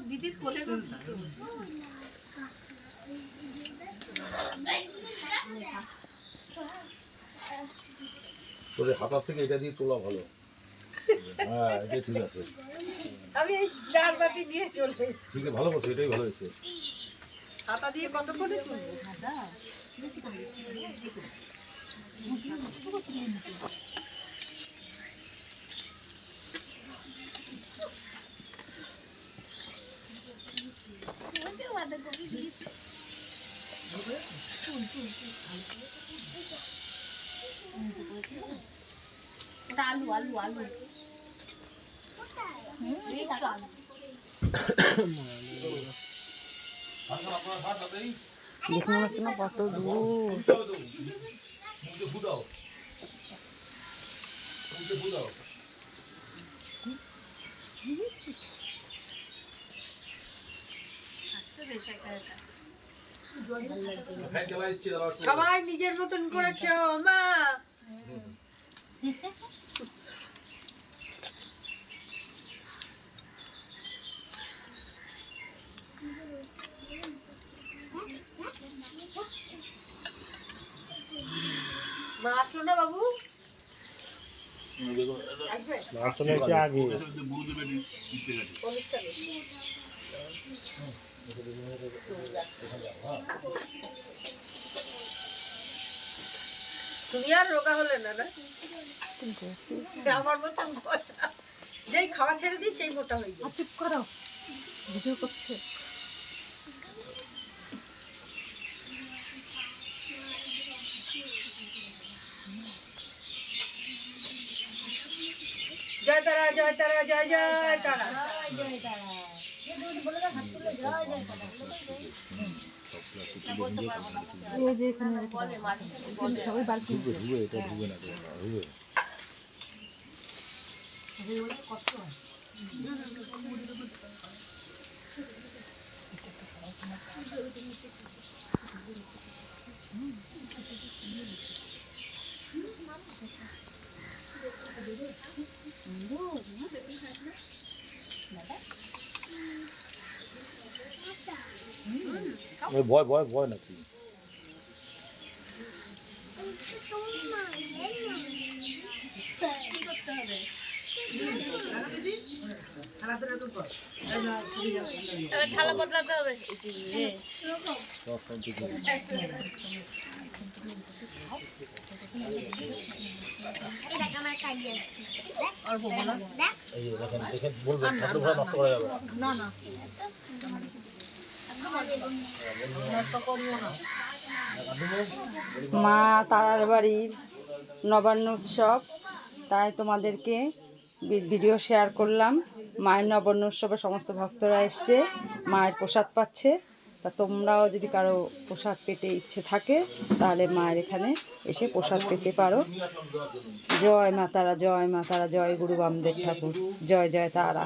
দিদির কোলে তোর হাতার থেকে এটা দিয়ে তোলা ভালো। হ্যাঁ, এটাই ঠিক আছে। আমি এই 4 বাটি নিয়ে চলে এসেছি। ঠিক আছে, ভালো করছো, এটাই ভালো হয়েছে। হাতা দিয়ে কত করে তুলবো? আলু আলু আলু দেখে মনে হচ্ছে না কত দূর। সবাই নিজের মতন করে খেও মা। মা আসলো না বাবু? আসলে কি আগে তুমি আর রোগা হলে না না? আমার মতন যেই খাওয়া ছেড়ে দিই সেই মোটা হয়ে যায়। চুপ করো, ভিডিও করছে। জয় তারা জয় তারা জয় জয় তারা। এই যে এখানে সবাই বালতি এটা ঢুকে না, ঢুকে। ভয় ভয় ভয় নাকি? থালা বদলাতে হবে। মা তারার বাড়ির নবান্ন উৎসব, তাই তোমাদেরকে ভিডিও শেয়ার করলাম। মায়ের নবান্ন উৎসবে সমস্ত ভক্তরা এসছে, মায়ের প্রসাদ পাচ্ছে। তা তোমরাও যদি কারো প্রসাদ পেতে ইচ্ছে থাকে তাহলে মায়ের এখানে এসে প্রসাদ পেতে পারো। জয় মা তারা, জয় মা তারা, জয় গুরু বামদেব ঠাকুর, জয় জয় তারা।